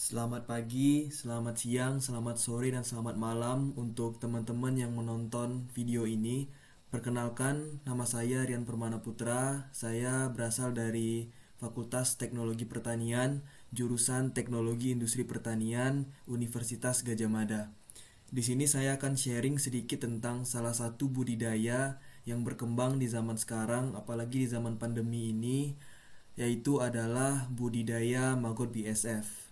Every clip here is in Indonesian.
Selamat pagi, selamat siang, selamat sore, dan selamat malam untuk teman-teman yang menonton video ini. Perkenalkan, nama saya Rian Permana Putra. Saya berasal dari Fakultas Teknologi Pertanian, jurusan Teknologi Industri Pertanian, Universitas Gadjah Mada. Di sini saya akan sharing sedikit tentang salah satu budidaya yang berkembang di zaman sekarang, apalagi di zaman pandemi ini, yaitu adalah budidaya maggot BSF.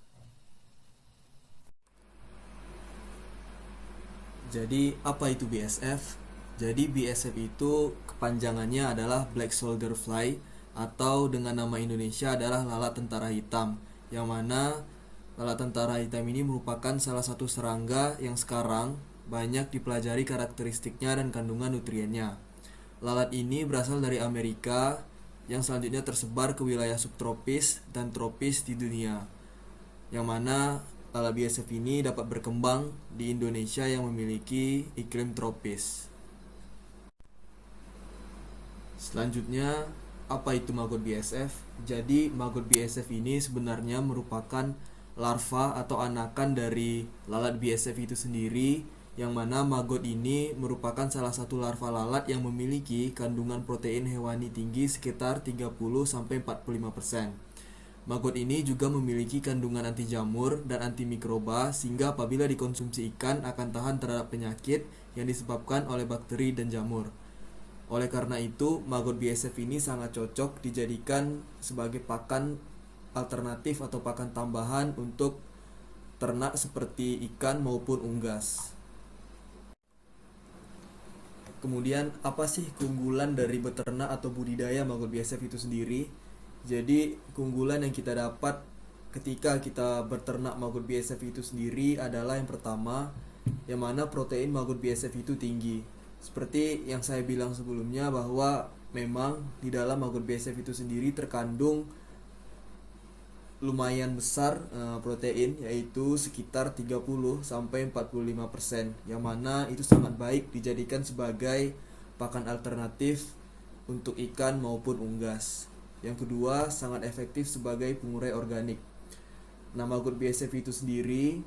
Jadi apa itu BSF? Jadi BSF itu kepanjangannya adalah Black Soldier Fly atau dengan nama Indonesia adalah lalat tentara hitam. Yang mana lalat tentara hitam ini merupakan salah satu serangga yang sekarang banyak dipelajari karakteristiknya dan kandungan nutriennya. Lalat ini berasal dari Amerika yang selanjutnya tersebar ke wilayah subtropis dan tropis di dunia, yang mana lalat BSF ini dapat berkembang di Indonesia yang memiliki iklim tropis. Selanjutnya, apa itu maggot BSF? Jadi, maggot BSF ini sebenarnya merupakan larva atau anakan dari lalat BSF itu sendiri, yang mana maggot ini merupakan salah satu larva lalat yang memiliki kandungan protein hewani tinggi sekitar 30-45%. Maggot ini juga memiliki kandungan anti jamur dan antimikroba sehingga apabila dikonsumsi ikan akan tahan terhadap penyakit yang disebabkan oleh bakteri dan jamur. Oleh karena itu, maggot BSF ini sangat cocok dijadikan sebagai pakan alternatif atau pakan tambahan untuk ternak seperti ikan maupun unggas. Kemudian, apa sih keunggulan dari beternak atau budidaya maggot BSF itu sendiri? Jadi keunggulan yang kita dapat ketika kita berternak maggot BSF itu sendiri adalah yang pertama, yang mana protein maggot BSF itu tinggi. Seperti yang saya bilang sebelumnya bahwa memang di dalam maggot BSF itu sendiri terkandung lumayan besar protein, yaitu sekitar 30-45%, yang mana itu sangat baik dijadikan sebagai pakan alternatif untuk ikan maupun unggas. Yang kedua, sangat efektif sebagai pengurai organik. Nah, maggot BSF itu sendiri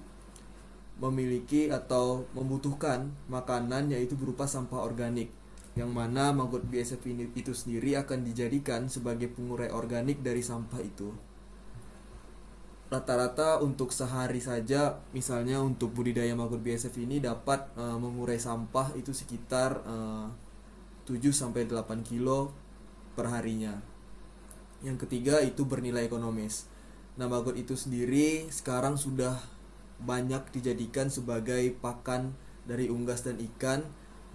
memiliki atau membutuhkan makanan yaitu berupa sampah organik, yang mana maggot BSF itu sendiri akan dijadikan sebagai pengurai organik dari sampah itu. Rata-rata untuk sehari saja, misalnya untuk budidaya maggot BSF ini dapat mengurai sampah itu sekitar 7-8 kilo per harinya. Yang ketiga itu bernilai ekonomis. Nah, maggot itu sendiri sekarang sudah banyak dijadikan sebagai pakan dari unggas dan ikan.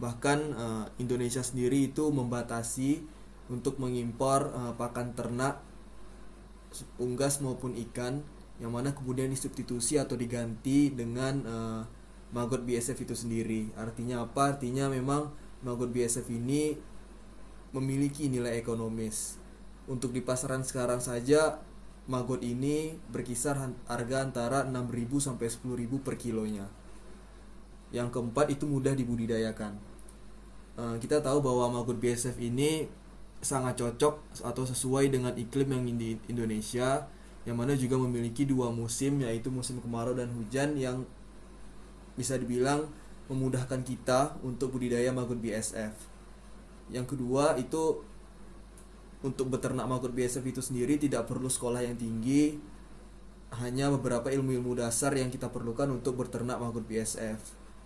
Bahkan Indonesia sendiri itu membatasi untuk mengimpor pakan ternak unggas maupun ikan, yang mana kemudian disubstitusi atau diganti dengan maggot BSF itu sendiri. Artinya apa? Artinya memang maggot BSF ini memiliki nilai ekonomis. Untuk di pasaran sekarang saja maggot ini berkisar harga antara 6.000 sampai 10.000 per kilonya. Yang keempat itu mudah dibudidayakan. Kita tahu bahwa maggot BSF ini sangat cocok atau sesuai dengan iklim yang di Indonesia, yang mana juga memiliki dua musim, yaitu musim kemarau dan hujan, yang bisa dibilang memudahkan kita untuk budidaya maggot BSF. Yang kedua itu untuk beternak maggot BSF itu sendiri tidak perlu sekolah yang tinggi, hanya beberapa ilmu-ilmu dasar yang kita perlukan untuk berternak maggot BSF.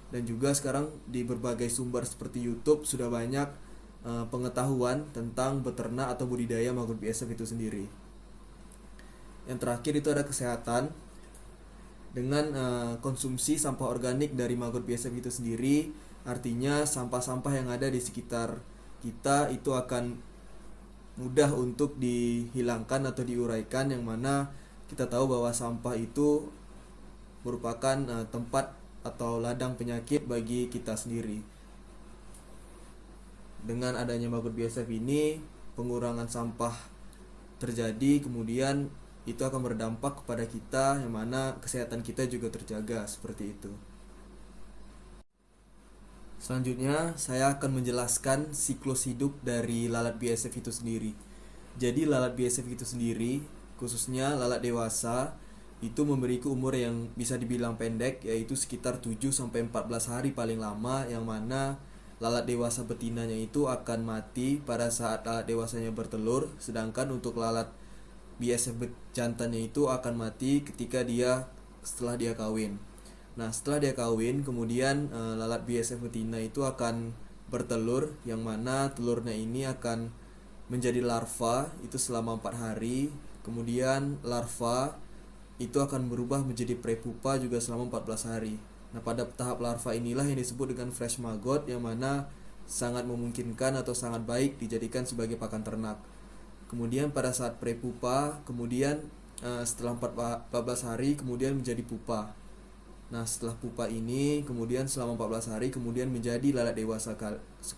Dan juga sekarang di berbagai sumber seperti YouTube sudah banyak pengetahuan tentang beternak atau budidaya maggot BSF itu sendiri. Yang terakhir itu ada kesehatan. Dengan konsumsi sampah organik dari maggot BSF itu sendiri, artinya sampah-sampah yang ada di sekitar kita itu akan mudah untuk dihilangkan atau diuraikan, yang mana kita tahu bahwa sampah itu merupakan tempat atau ladang penyakit bagi kita sendiri. Dengan adanya maggot BSF ini, pengurangan sampah terjadi, kemudian itu akan berdampak kepada kita, yang mana kesehatan kita juga terjaga seperti itu. Selanjutnya, saya akan menjelaskan siklus hidup dari lalat BSF itu sendiri. Jadi, lalat BSF itu sendiri, khususnya lalat dewasa, itu memiliki umur yang bisa dibilang pendek, yaitu sekitar 7-14 hari paling lama, yang mana lalat dewasa betinanya itu akan mati pada saat lalat dewasanya bertelur, sedangkan untuk lalat BSF jantannya itu akan mati setelah dia kawin. Nah, setelah dia kawin, kemudian lalat BSF betina itu akan bertelur, yang mana telurnya ini akan menjadi larva itu selama 4 hari. Kemudian larva itu akan berubah menjadi prepupa juga selama 14 hari. Nah, pada tahap larva inilah yang disebut dengan fresh maggot, yang mana sangat memungkinkan atau sangat baik dijadikan sebagai pakan ternak. Kemudian pada saat prepupa, kemudian setelah 14 hari kemudian menjadi pupa. Nah, setelah pupa ini kemudian selama 14 hari kemudian menjadi lalat dewasa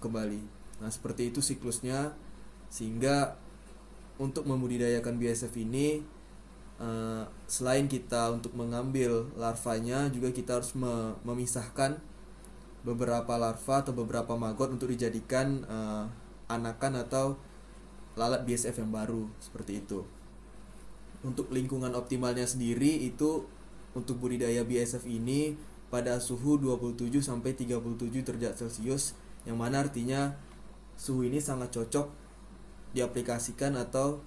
kembali. Nah, seperti itu siklusnya, sehingga untuk membudidayakan BSF ini, selain kita untuk mengambil larvanya, juga kita harus memisahkan beberapa larva atau beberapa maggot untuk dijadikan anakan atau lalat BSF yang baru, seperti itu. Untuk lingkungan optimalnya sendiri itu untuk budidaya BSF ini pada suhu 27-37 derajat Celcius, yang mana artinya suhu ini sangat cocok diaplikasikan atau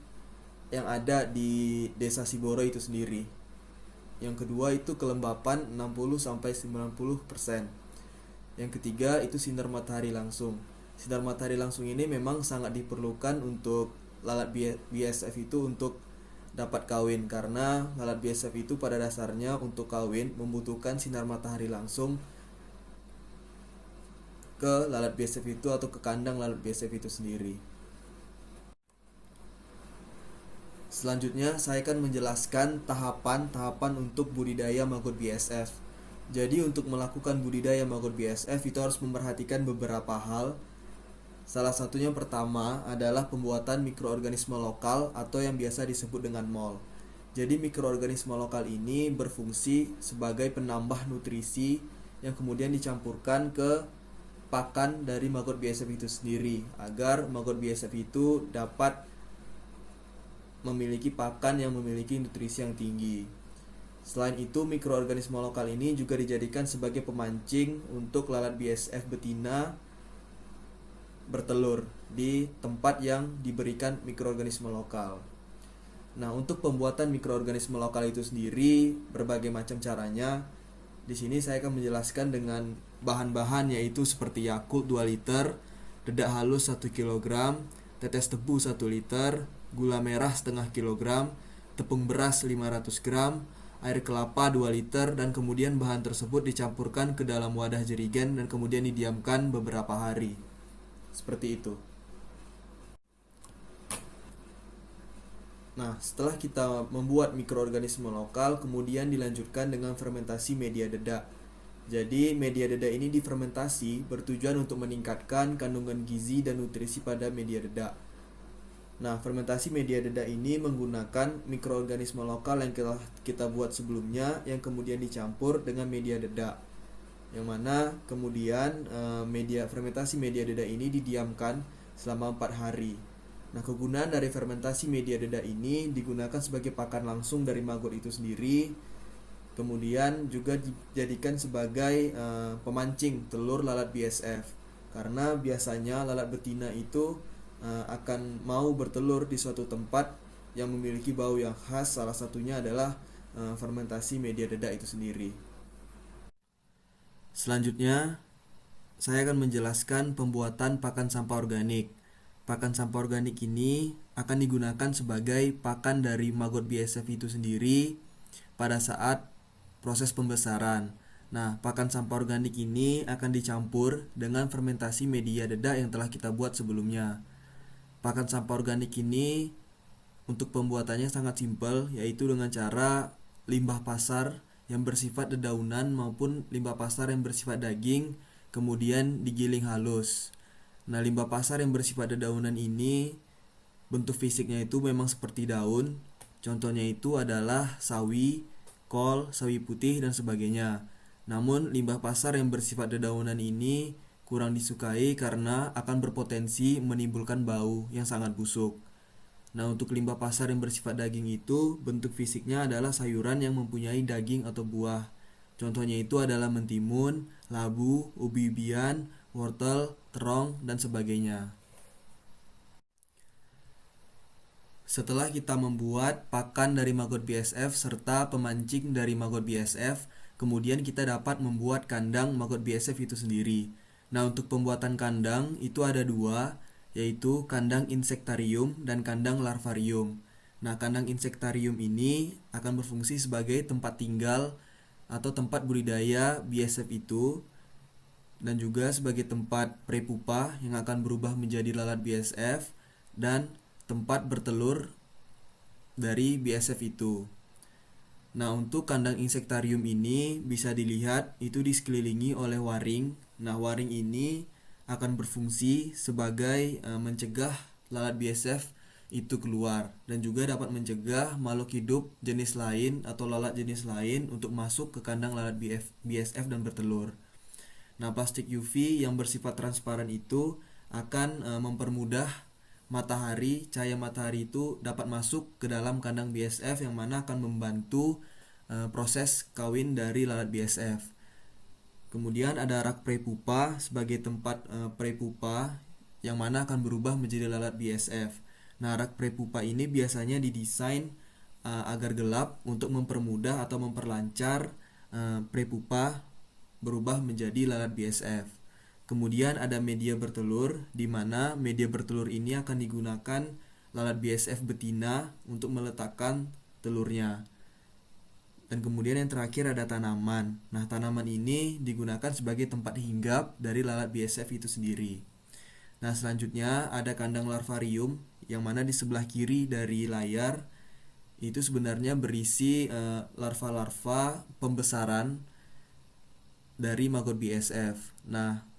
yang ada di desa Siboro itu sendiri. Yang kedua itu kelembapan 60-90%. Yang ketiga itu sinar matahari langsung. Sinar matahari langsung ini memang sangat diperlukan untuk lalat BSF itu untuk dapat kawin, karena lalat BSF itu pada dasarnya untuk kawin membutuhkan sinar matahari langsung ke lalat BSF itu atau ke kandang lalat BSF itu sendiri. Selanjutnya saya akan menjelaskan tahapan-tahapan untuk budidaya maggot BSF. Jadi untuk melakukan budidaya maggot BSF itu harus memperhatikan beberapa hal. Salah satunya pertama adalah pembuatan mikroorganisme lokal atau yang biasa disebut dengan MOL. Jadi mikroorganisme lokal ini berfungsi sebagai penambah nutrisi yang kemudian dicampurkan ke pakan dari maggot BSF itu sendiri, agar maggot BSF itu dapat memiliki pakan yang memiliki nutrisi yang tinggi. Selain itu, mikroorganisme lokal ini juga dijadikan sebagai pemancing untuk lalat BSF betina bertelur di tempat yang diberikan mikroorganisme lokal. Nah, untuk pembuatan mikroorganisme lokal itu sendiri berbagai macam caranya. Di sini saya akan menjelaskan dengan bahan-bahan, yaitu seperti Yakult 2 liter, dedak halus 1 kg, tetes tebu 1 liter, gula merah setengah kilogram, tepung beras 500 gram, air kelapa 2 liter, dan kemudian bahan tersebut dicampurkan ke dalam wadah jerigen dan kemudian didiamkan beberapa hari. Seperti itu. Nah, setelah kita membuat mikroorganisme lokal, kemudian dilanjutkan dengan fermentasi media dedak. Jadi, media dedak ini difermentasi bertujuan untuk meningkatkan kandungan gizi dan nutrisi pada media dedak. Nah, fermentasi media dedak ini menggunakan mikroorganisme lokal yang kita buat sebelumnya, yang kemudian dicampur dengan media dedak, yang mana kemudian fermentasi media dedak ini didiamkan selama 4 hari. Nah, kegunaan dari fermentasi media dedak ini digunakan sebagai pakan langsung dari maggot itu sendiri, kemudian juga dijadikan sebagai pemancing telur lalat BSF, karena biasanya lalat betina itu akan mau bertelur di suatu tempat yang memiliki bau yang khas. Salah satunya adalah fermentasi media dedak itu sendiri. Selanjutnya, saya akan menjelaskan pembuatan pakan sampah organik. Pakan sampah organik ini akan digunakan sebagai pakan dari maggot BSF itu sendiri pada saat proses pembesaran. Nah, pakan sampah organik ini akan dicampur dengan fermentasi media dedak yang telah kita buat sebelumnya. Pakan sampah organik ini untuk pembuatannya sangat simpel, yaitu dengan cara limbah pasar yang bersifat dedaunan maupun limbah pasar yang bersifat daging kemudian digiling halus. Nah, limbah pasar yang bersifat dedaunan ini bentuk fisiknya itu memang seperti daun. Contohnya itu adalah sawi, kol, sawi putih dan sebagainya. Namun limbah pasar yang bersifat dedaunan ini kurang disukai karena akan berpotensi menimbulkan bau yang sangat busuk. Nah, untuk limbah pasar yang bersifat daging itu bentuk fisiknya adalah sayuran yang mempunyai daging atau buah. Contohnya itu adalah mentimun, labu, ubi-ubian, wortel, terong, dan sebagainya. Setelah kita membuat pakan dari maggot BSF serta pemancing dari maggot BSF, kemudian kita dapat membuat kandang maggot BSF itu sendiri. Nah, untuk pembuatan kandang itu ada dua, yaitu kandang insektarium dan kandang larvarium. Nah, kandang insektarium ini akan berfungsi sebagai tempat tinggal atau tempat budidaya BSF itu, dan juga sebagai tempat prepupa yang akan berubah menjadi lalat BSF dan tempat bertelur dari BSF itu. Nah, untuk kandang insektarium ini bisa dilihat itu disekelilingi oleh waring. Nah, waring ini akan berfungsi sebagai mencegah lalat BSF itu keluar dan juga dapat mencegah makhluk hidup jenis lain atau lalat jenis lain untuk masuk ke kandang lalat BSF dan bertelur. Nah, plastik UV yang bersifat transparan itu akan mempermudah cahaya matahari itu dapat masuk ke dalam kandang BSF yang mana akan membantu proses kawin dari lalat BSF. Kemudian ada rak prepupa sebagai tempat prepupa yang mana akan berubah menjadi lalat BSF. Nah, rak prepupa ini biasanya didesain agar gelap untuk mempermudah atau memperlancar prepupa berubah menjadi lalat BSF. Kemudian ada media bertelur, di mana media bertelur ini akan digunakan lalat BSF betina untuk meletakkan telurnya. Dan kemudian yang terakhir ada tanaman. Nah, tanaman ini digunakan sebagai tempat hinggap dari lalat BSF itu sendiri. Nah, selanjutnya ada kandang larvarium, yang mana di sebelah kiri dari layar itu sebenarnya berisi larva-larva pembesaran dari maggot BSF. Nah,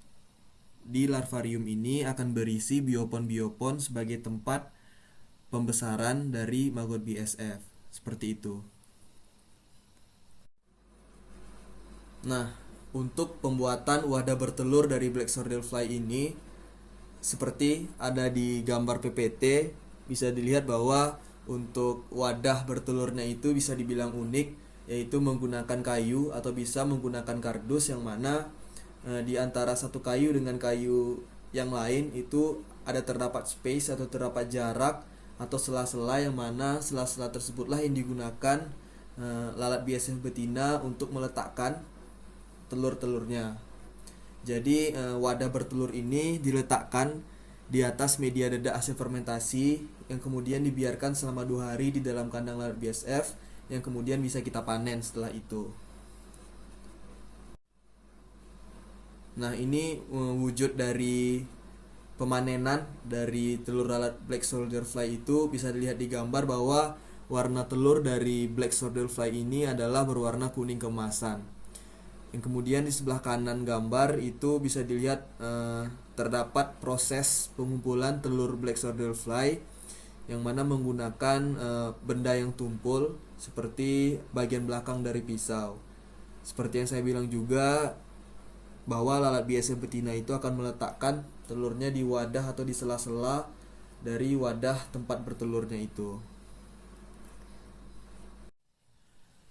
di larvarium ini akan berisi biopon-biopon sebagai tempat pembesaran dari maggot BSF. Seperti itu. Nah, untuk pembuatan wadah bertelur dari black swordtail fly ini seperti ada di gambar PPT, bisa dilihat bahwa untuk wadah bertelurnya itu bisa dibilang unik, yaitu menggunakan kayu atau bisa menggunakan kardus, yang mana di antara satu kayu dengan kayu yang lain itu terdapat space atau terdapat jarak atau sela-sela, yang mana sela-sela tersebutlah yang digunakan lalat BSF betina untuk meletakkan telur-telurnya. Jadi wadah bertelur ini diletakkan di atas media dedak hasil fermentasi yang kemudian dibiarkan selama 2 hari di dalam kandang lalat BSF yang kemudian bisa kita panen setelah itu. Nah, ini wujud dari pemanenan dari telur lalat black soldier fly itu bisa dilihat di gambar bahwa warna telur dari black soldier fly ini adalah berwarna kuning keemasan. Yang kemudian di sebelah kanan gambar itu bisa dilihat terdapat proses pengumpulan telur black soldier fly yang mana menggunakan benda yang tumpul seperti bagian belakang dari pisau. Seperti yang saya bilang juga bahwa lalat BSF betina itu akan meletakkan telurnya di wadah atau di sela-sela dari wadah tempat bertelurnya itu.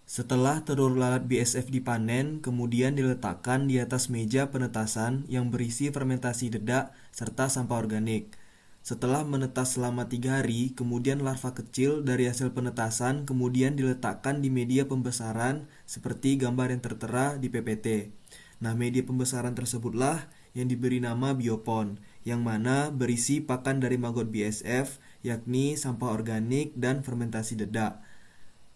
Setelah telur lalat BSF dipanen, kemudian diletakkan di atas meja penetasan yang berisi fermentasi dedak serta sampah organik. Setelah menetas selama 3 hari, kemudian larva kecil dari hasil penetasan kemudian diletakkan di media pembesaran seperti gambar yang tertera di PPT. Nah, media pembesaran tersebutlah yang diberi nama biopon, yang mana berisi pakan dari maggot BSF, yakni sampah organik dan fermentasi dedak.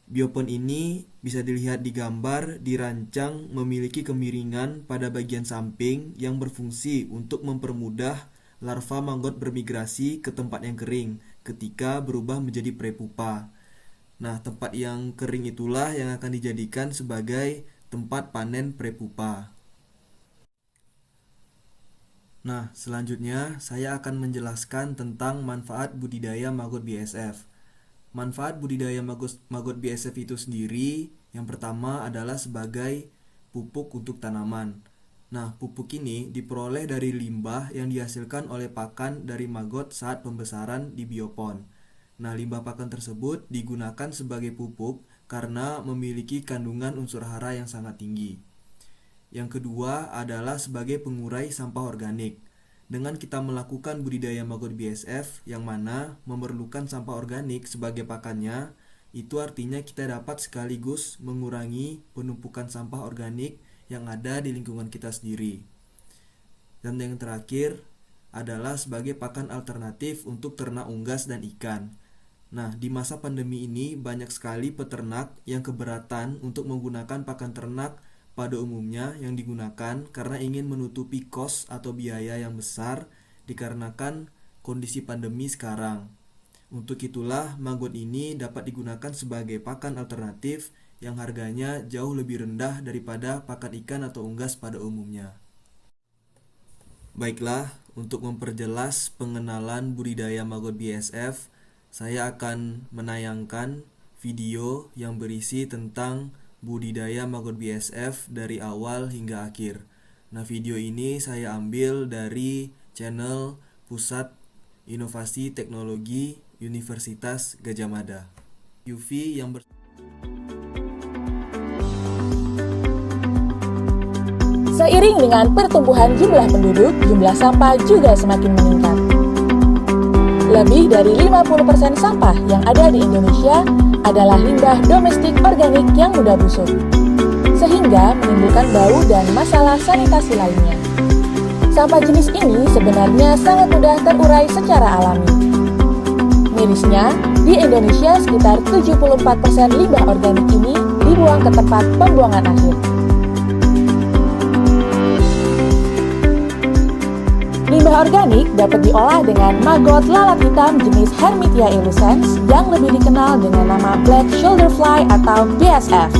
Biopon ini bisa dilihat di gambar dirancang memiliki kemiringan pada bagian samping yang berfungsi untuk mempermudah larva maggot bermigrasi ke tempat yang kering ketika berubah menjadi prepupa. Nah, tempat yang kering itulah yang akan dijadikan sebagai tempat panen prepupa. Nah, selanjutnya saya akan menjelaskan tentang manfaat budidaya maggot BSF. Manfaat budidaya maggot BSF itu sendiri, yang pertama adalah sebagai pupuk untuk tanaman. Nah, pupuk ini diperoleh dari limbah yang dihasilkan oleh pakan dari maggot saat pembesaran di biopon. Nah, limbah pakan tersebut digunakan sebagai pupuk karena memiliki kandungan unsur hara yang sangat tinggi. Yang kedua adalah sebagai pengurai sampah organik. Dengan kita melakukan budidaya maggot BSF yang mana memerlukan sampah organik sebagai pakannya, itu artinya kita dapat sekaligus mengurangi penumpukan sampah organik yang ada di lingkungan kita sendiri. Dan yang terakhir adalah sebagai pakan alternatif untuk ternak unggas dan ikan. Nah, di masa pandemi ini banyak sekali peternak yang keberatan untuk menggunakan pakan ternak pada umumnya yang digunakan karena ingin menutupi kos atau biaya yang besar dikarenakan kondisi pandemi sekarang. Untuk itulah maggot ini dapat digunakan sebagai pakan alternatif yang harganya jauh lebih rendah daripada pakan ikan atau unggas pada umumnya. Baiklah, untuk memperjelas pengenalan budidaya maggot BSF, saya akan menayangkan video yang berisi tentang budidaya maggot BSF dari awal hingga akhir. Nah, video ini saya ambil dari channel Pusat Inovasi Teknologi Universitas Gadjah Mada. UV yang Seiring dengan pertumbuhan jumlah penduduk, jumlah sampah juga semakin meningkat. Lebih dari 50% sampah yang ada di Indonesia adalah limbah domestik organik yang mudah busuk, sehingga menimbulkan bau dan masalah sanitasi lainnya. Sampah jenis ini sebenarnya sangat mudah terurai secara alami. Mirisnya, di Indonesia sekitar 74% limbah organik ini dibuang ke tempat pembuangan akhir. Limbah organik dapat diolah dengan maggot lalat hitam jenis Hermitia illucens yang lebih dikenal dengan nama Black Shoulder Fly atau BSF.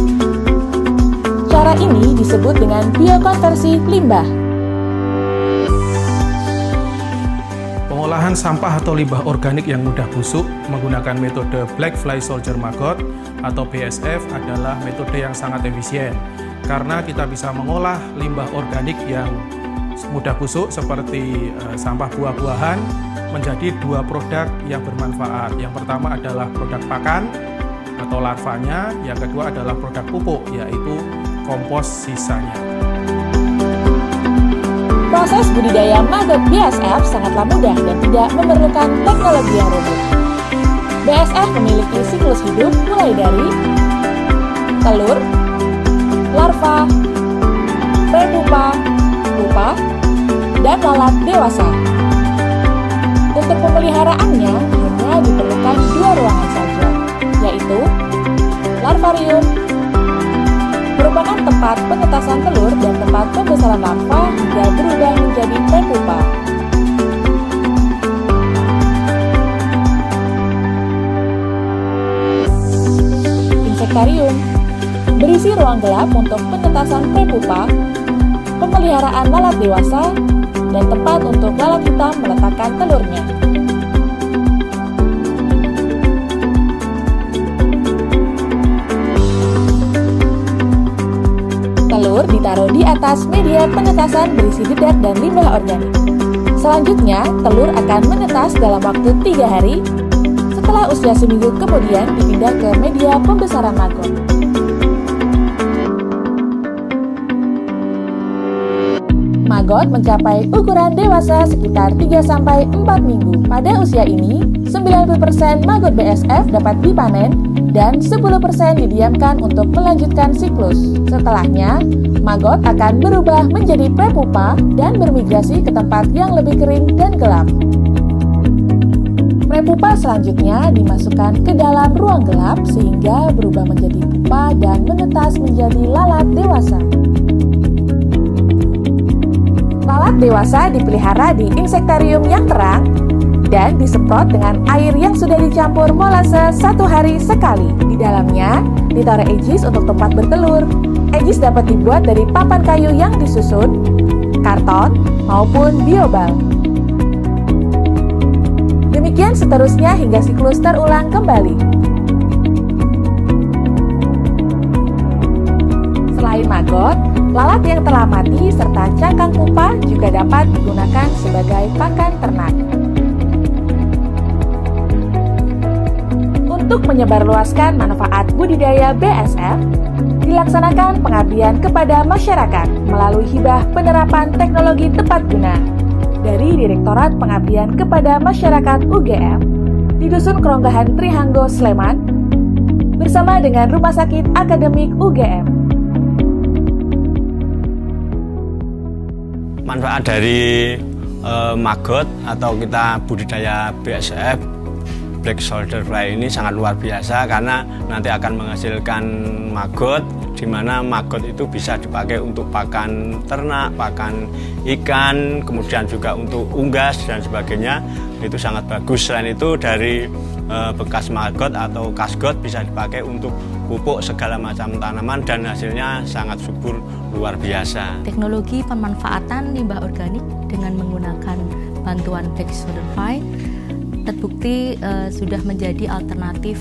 Cara ini disebut dengan biokonversi limbah. Pengolahan sampah atau limbah organik yang mudah busuk menggunakan metode Black Fly Soldier Maggot atau BSF adalah metode yang sangat efisien karena kita bisa mengolah limbah organik yang mudah busuk seperti sampah buah-buahan menjadi dua produk yang bermanfaat. Yang pertama adalah produk pakan atau larvanya, yang kedua adalah produk pupuk yaitu kompos sisanya. Proses budidaya maggot BSF sangatlah mudah dan tidak memerlukan teknologi yang rumit. BSF memiliki siklus hidup mulai dari telur, larva, prepupa, pupa, dan lalat dewasa. Untuk pemeliharaannya hanya diperlukan dua ruangan saja, yaitu larvarium, merupakan tempat penetasan telur dan tempat pembesaran larva hingga berubah menjadi prepupa. Insektarium berisi ruang gelap untuk penetasan prepupa, pemeliharaan lalat dewasa, dan tempat untuk lalat hitam meletakkan telurnya. Telur ditaruh di atas media penetasan berisi dedak dan limbah organik. Selanjutnya, telur akan menetas dalam waktu 3 hari. Setelah usia seminggu kemudian dipindah ke media pembesaran maggot. Maggot mencapai ukuran dewasa sekitar 3-4 minggu. Pada usia ini, 90% maggot BSF dapat dipanen dan 10% didiamkan untuk melanjutkan siklus. Setelahnya, maggot akan berubah menjadi prepupa dan bermigrasi ke tempat yang lebih kering dan gelap. Prepupa selanjutnya dimasukkan ke dalam ruang gelap sehingga berubah menjadi pupa dan menetas menjadi lalat dewasa. Lalat dewasa dipelihara di insektarium yang terang dan disemprot dengan air yang sudah dicampur molase 1 hari sekali. Di dalamnya ditaruh aegis untuk tempat bertelur. Aegis dapat dibuat dari papan kayu yang disusun, karton, maupun biobal. Demikian seterusnya hingga siklus terulang kembali. Selain maggot, lalat yang telah mati serta cangkang pupa juga dapat digunakan sebagai pakan ternak. Untuk menyebarluaskan manfaat budidaya BSF, dilaksanakan pengabdian kepada masyarakat melalui hibah penerapan teknologi tepat guna dari Direktorat Pengabdian kepada Masyarakat UGM di Dusun Keronggahan Trihanggo, Sleman, bersama dengan Rumah Sakit Akademik UGM. Manfaat dari maggot atau kita budidaya BSF Black Soldier Fly ini sangat luar biasa, karena nanti akan menghasilkan maggot, di mana maggot itu bisa dipakai untuk pakan ternak, pakan ikan, kemudian juga untuk unggas dan sebagainya. Itu sangat bagus. Selain itu dari bekas maggot atau kasgot bisa dipakai untuk pupuk segala macam tanaman dan hasilnya sangat subur, luar biasa. Teknologi pemanfaatan limbah organik dengan menggunakan bantuan Black Soldier Fly terbukti sudah menjadi alternatif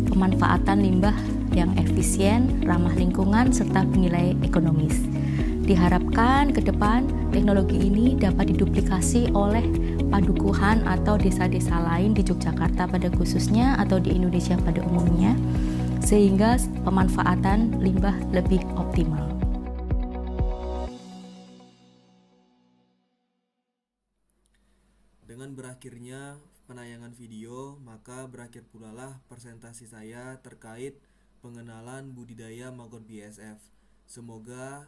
pemanfaatan limbah yang efisien, ramah lingkungan, serta bernilai ekonomis. Diharapkan ke depan teknologi ini dapat diduplikasi oleh padukuhan atau desa-desa lain di Yogyakarta pada khususnya atau di Indonesia pada umumnya, sehingga pemanfaatan limbah lebih optimal. Dengan berakhirnya penayangan video, maka berakhir pula lah presentasi saya terkait pengenalan budidaya maggot BSF. Semoga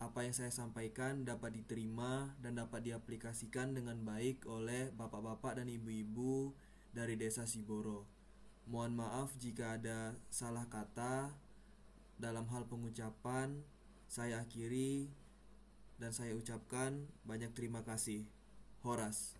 apa yang saya sampaikan dapat diterima dan dapat diaplikasikan dengan baik oleh bapak-bapak dan ibu-ibu dari Desa Siboro. Mohon maaf jika ada salah kata dalam hal pengucapan. Saya akhiri dan saya ucapkan banyak terima kasih. Horas.